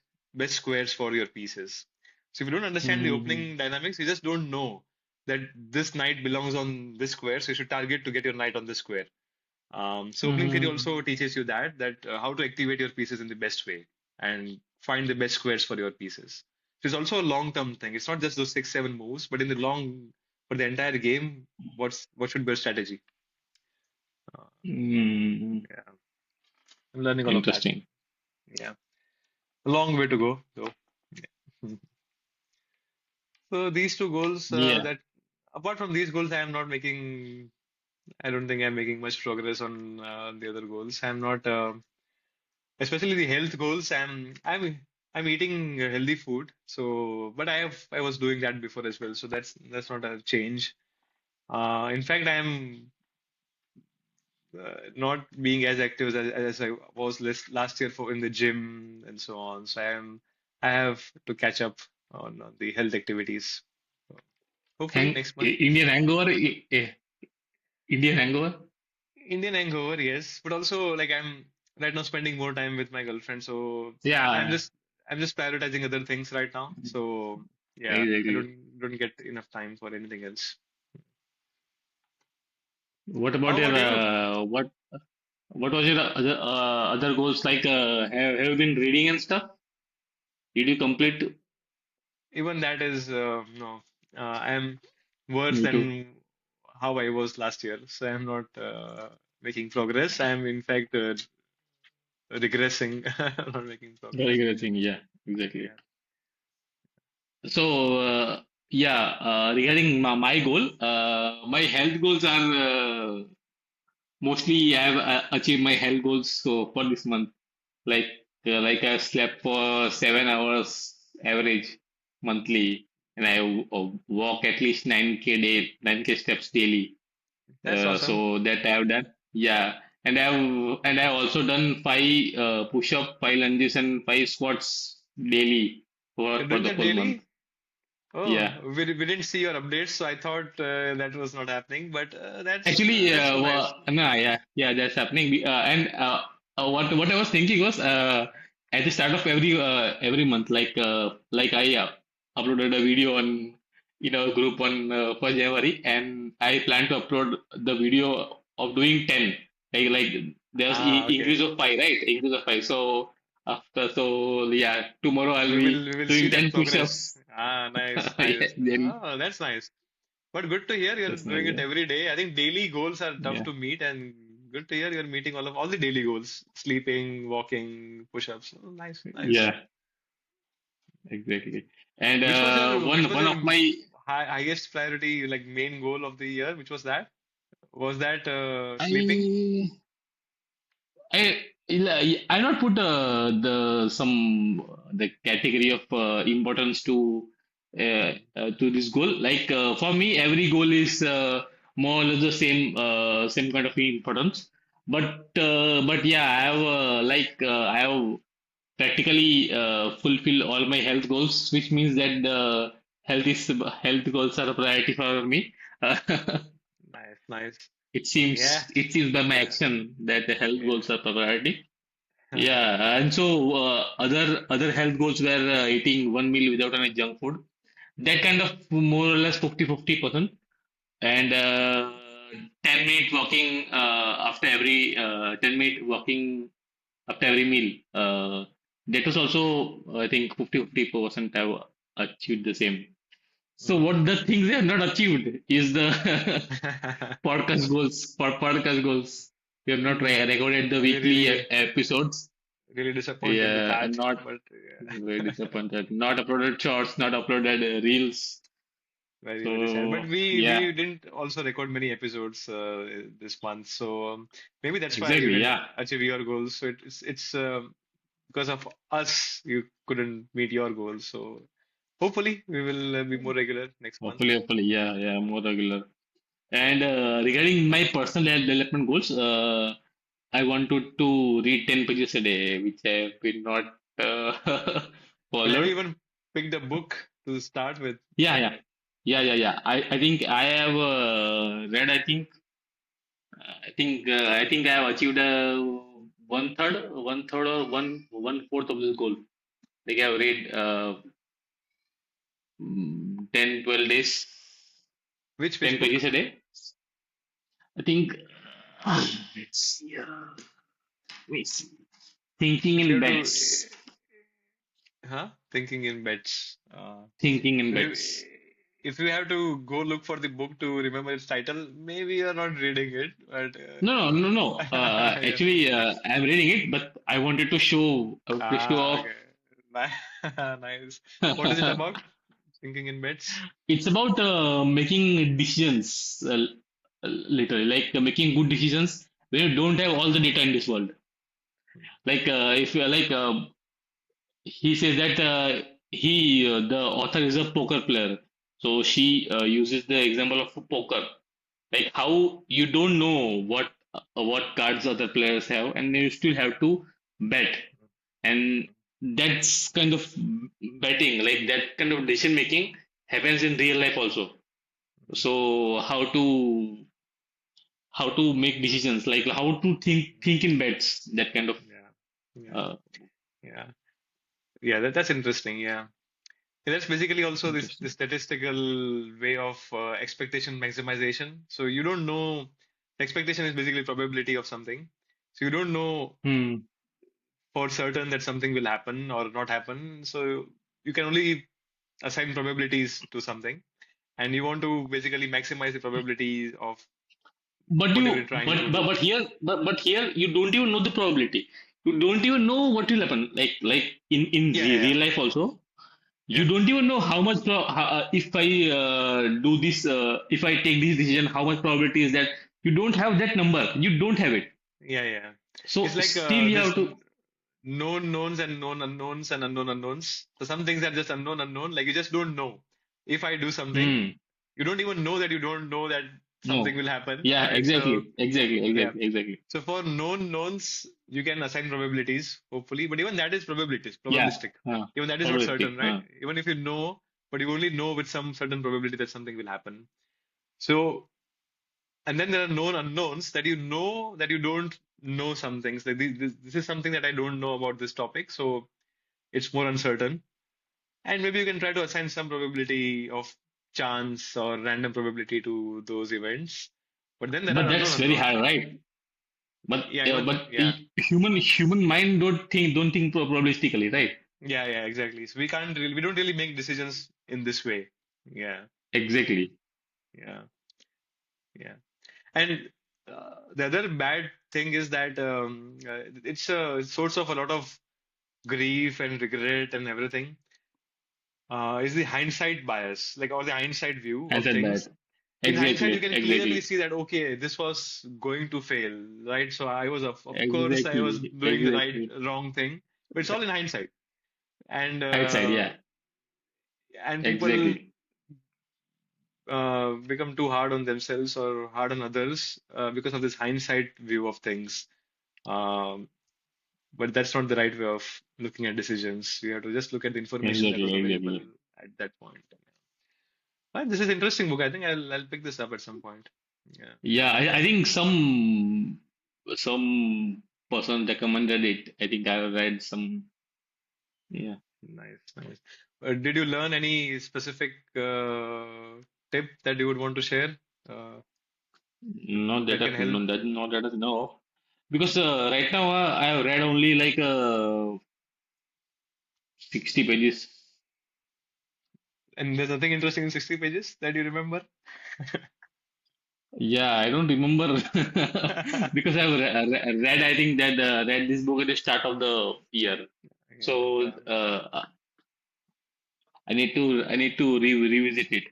squares for your pieces? So, if you don't understand the mm, opening dynamics, you just don't know that this knight belongs on this square, so you should target to get your knight on this square. So opening theory mm, also teaches you that how to activate your pieces in the best way and find the best squares for your pieces. So it's also a long-term thing. It's not just those 6 7 moves, but in the long for the entire game, what should be your strategy? Uh, mm. yeah, I'm learning all of that. Interesting. Yeah, a long way to go though. Yeah. So these two goals Yeah. that apart from these goals, I am not making. I don't think I'm making much progress on the other goals. I'm not. Especially the health goals. I'm eating healthy food. So, but I was doing that before as well. So that's not a change. In fact, I'm not being as active as I was last year for in the gym and so on. So I have to catch up on the health activities. So hopefully next month. Indian hangover. Indian hangover. Indian hangover, yes, but also like I'm right now spending more time with my girlfriend, so I'm Yeah. just I'm just prioritizing other things right now. So yeah, I Exactly. don't get enough time for anything else. What about How your about you? what was your other goals? Like have you been reading and stuff? Did you complete? Even that is no, I'm worse Me too. than how I was last year, so I'm not making progress. I'm in fact regressing, not making Very progress. good thing. Yeah. Exactly. Yeah. So yeah, regarding my goal, my health goals are mostly I have achieved my health goals so for this month. Like I slept for 7 hours average monthly, and I walk at least 9k steps daily. That's awesome. So that I have done. Yeah, and I've also done five push up, five lunges, and five squats daily You're for doing the that whole month. daily? Oh, Yeah. we didn't see your updates, so I thought that was not happening. But Actually, that's so nice. no, yeah, yeah, that's happening. And what I was thinking was, at the start of every month, like I uploaded a video on group on 1st January, and I plan to upload the video of doing 10. Like there's Ah, okay. increase of five, right? Increase of five. So yeah, tomorrow I'll be We will see doing that 10 progress. push-ups. Ah, nice, Yeah, nice. then Oh, that's nice. But good to hear you're that's nice. doing it Yeah, every day. I think daily goals are tough yeah, to meet, and good to hear you're meeting all the daily goals: sleeping, walking, push-ups. Oh, nice, nice. yeah. Exactly. And Which was one your of my highest priority, like main goal of the year? Which was that? Was that sleeping? I I not put the some the category of importance to this goal. Like for me, every goal is more or less the same kind of importance. But yeah, I have practically fulfill all my health goals, which means that the health goals are a priority for me. Nice, nice. Yeah, It seems by my yeah, action that the health yeah. goals are priority. Yeah, and so other health goals were eating one meal without any junk food. That kind of more or less 50-50%. And 10-minute walking after every 10-minute walking after every meal. That was also, I think, 50% have achieved the same. So Mm. what the things they have not achieved is the podcast goals. For podcast goals, we have not Hmm. recorded the Really, weekly really, episodes. really disappointed with Yeah, that. not But yeah. very disappointed. Not uploaded shorts, not uploaded reels. Very, very sad. But So we yeah, didn't also record many episodes this month, so maybe that's why you exactly. didn't Yeah, achieve your goals. So it's because of us you couldn't meet your goals. So hopefully we will be more regular next month. hopefully, yeah, yeah, more regular. And regarding my personal development goals, I wanted to read 10 pages a day, which I have been not But have you followed. even picked a book to start with? Yeah, yeah, yeah. I think I have read. I think I have achieved one third or one fourth of this goal. Like I have read 10, 12 days, Which 10 pages book? a day. I think it's yeah. Let me see. Thinking If you in have to, bets. thinking in bets. Thinking in So bets. if you have to go look for the book to remember its title, maybe you're not reading it, but No. yeah. Actually, I'm reading it, but I wanted to show Ah, off. okay. Nice. What is it about? Thinking in bets? It's about making decisions, literally, like making good decisions when you don't have all the data in this world. Like if you like, he says that the author is a poker player, so she uses the example of poker, like how you don't know what cards other players have, and you still have to bet, and that's kind of betting, like that kind of decision making happens in real life also. So how to make decisions, like how to think in bets, that kind of Yeah, yeah, uh, yeah, yeah. That's interesting. Yeah. Yeah, that's basically also this interesting. statistical way of expectation maximization. So you don't know, expectation is basically probability of something. So you don't know Hmm. for certain that something will happen or not happen. So you can only assign probabilities to something, and you want to basically maximize the probability of But whatever you, you're trying but to but do. but here, but here you don't even know the probability. You don't even know what will happen. Like in Yeah, yeah, real life also, you yeah, don't even know how much if I do this, if I take this decision, how much probability is that? You don't have that number. You don't have it. yeah, yeah. It's So like still you this have to. known knowns and known unknowns and unknown unknowns. So some things are just unknown unknown. Like you just don't know. If I do something, Hmm. you don't even know that you don't know that something No. will happen, Yeah. right? So yeah. Exactly. So for known knowns, you can assign probabilities, hopefully, but even that is probabilities, Yeah. probabilistic. Even that is not certain, Probability. right? Even if you know, but you only know with some certain probability that something will happen. So, and then there are known unknowns that you don't know some things. Like this is something that I don't know about this topic, so it's more uncertain. And maybe you can try to assign some probability of chance or random probability to those events. But then there are But unknown that's very unknowns. high, right? Yeah, even yeah. Human mind don't think probabilistically, right? Yeah, exactly. So we don't really make decisions in this way. Yeah, Exactly. yeah, yeah. And the other bad thing is that it's a source of a lot of grief and regret and everything. Is the hindsight bias, like or the hindsight view I of said things. that. In hindsight, you Exactly. can clearly Exactly. see that okay, this was going to fail, right? So I was of course I was Exactly. doing the right Exactly. wrong thing, but it's all in hindsight. And Outside, yeah. people Exactly. become too hard on themselves or hard on others because of this hindsight view of things. Um, but that's not the right way of looking at decisions. We have to just look at the information that was available Exactly. at that point. Right, this is interesting book. I think I'll pick this up at some point. Yeah, Yeah, I think some person recommended it. I think I read some. Yeah. nice, nice. Did you learn any specific tip that you would want to share? Uh, Not that that can I help? no, that not that I know of. Because right now I have read only like 60 pages. And there's nothing interesting in 60 pages that you remember? Yeah, I don't remember because I've read. I think that read this book at the start of the year. Yeah, So I need to revisit it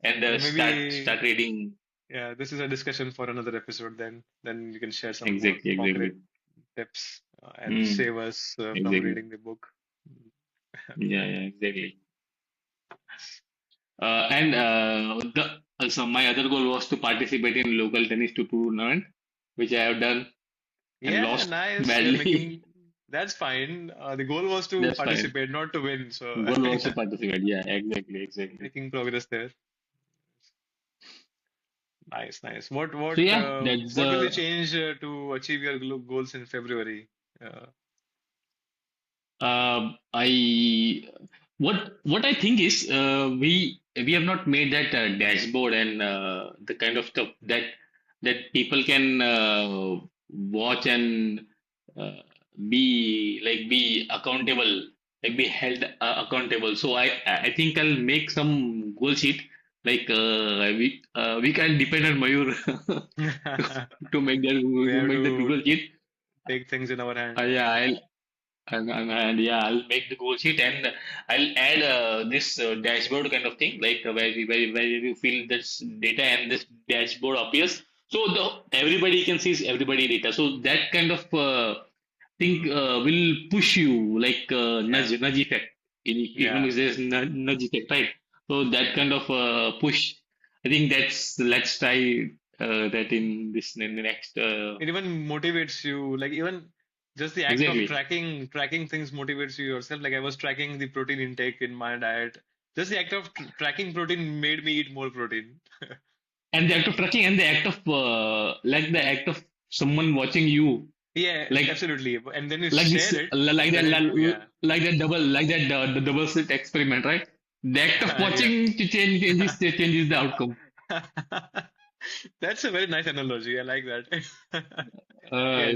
and okay, start maybe reading. yeah, this is a discussion for another episode then. Then you can share some more Exactly, concrete exactly. tips and Mm, save us from exactly. reading the book. Yeah, yeah, exactly. And the also my other goal was to participate in local tennis tournament, which I have done and Yeah, lost nice. You're badly. making that's fine. The goal was to That's fine. participate, not to win. So Goal was to yeah, participate. Yeah, exactly, exactly. making progress there. Nice, nice. What So what yeah, uh, that's what will you the change to achieve your goals in February? Uh, I what I think is we have not made that dashboard and the kind of stuff that people can watch and uh, be accountable, like be held accountable. So I think I'll make some goal sheet, like we can depend on Mayur to make that we to have make the to Google sheet. take things in our hand. Yeah, and yeah, I'll make the goal sheet and I'll add this dashboard kind of thing, like where you fill this data and this dashboard appears. So everybody can see everybody data. So that kind of thing will push you like Yeah, nudge effect. In yeah. economics, there's nudge effect, right? So that kind of push. I think let's try that in the next It even motivates you. Like even just the act of exactly. tracking things motivates you yourself. Like I was tracking the protein intake in my diet. Just the act of tracking protein made me eat more protein. And the act of tracking and the act of like the act of someone watching you Yeah, like absolutely. And then you like this share it, like then it, yeah. that the double slit experiment, right? The act of Yeah. watching to changes the outcome. That's a very nice analogy. I like that. Yeah,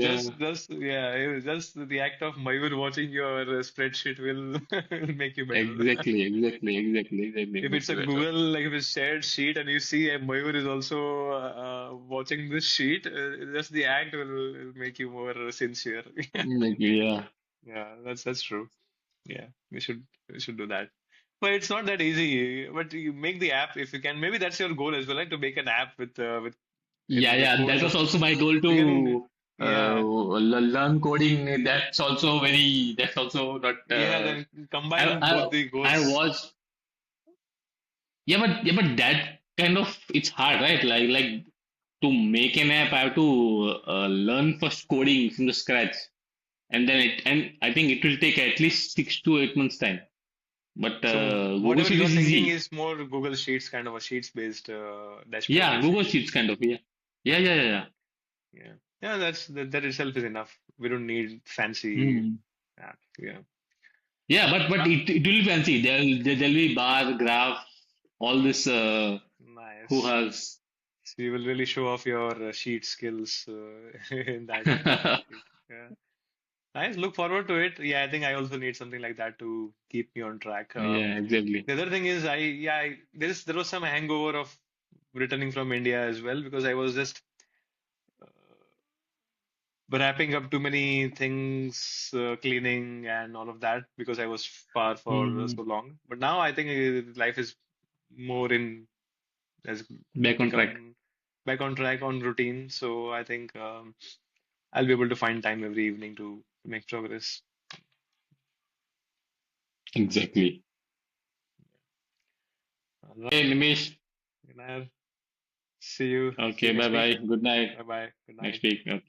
Yeah, it was just the act of Mayur watching your spreadsheet will will make you better. If it's a exactly better. Google, like if it's shared sheet and you see a Mayur is also watching this sheet, just the act will make you more sincere. Exactly, yeah. Yeah, that's true. Yeah, we should do that. But it's not that easy. But you make the app if you can. Maybe that's your goal as well, right? To make an app with Yeah, the yeah, that code. was also my goal We can, to yeah, learn coding. That's also not yeah. Then combine both the I goals. was. Yeah, but that kind of it's hard, right? Like to make an app, I have to learn first coding from the scratch, and and I think it will take at least 6 to 8 months time. But So Google whatever Sheet you're is thinking easy. is more Google Sheets, kind of a sheets based dashboard, Yeah, Google basically. Sheets kind of. Yeah, yeah, yeah, yeah. Yeah, yeah. That itself is enough. We don't need fancy Hmm. app. Yeah. Yeah, but Ah, it will be fancy. There'll be bar, graph, all this. Who nice. has? So you will really show off your sheet skills in that sheet. Yeah. Nice. Look forward to it. Yeah, I think I also need something like that to keep me on track. Yeah, exactly. The other thing is there was some hangover of returning from India as well because I was just wrapping up too many things, cleaning and all of that because I was far for Hmm. so long. But now I think life is more in has Back on track. become back on track on routine. So I think I'll be able to find time every evening to make progress. Exactly. All right. Hey, Nimish. Good night. See you Okay, bye next week. bye. Good night. Bye bye. Good Next night. week. Okay.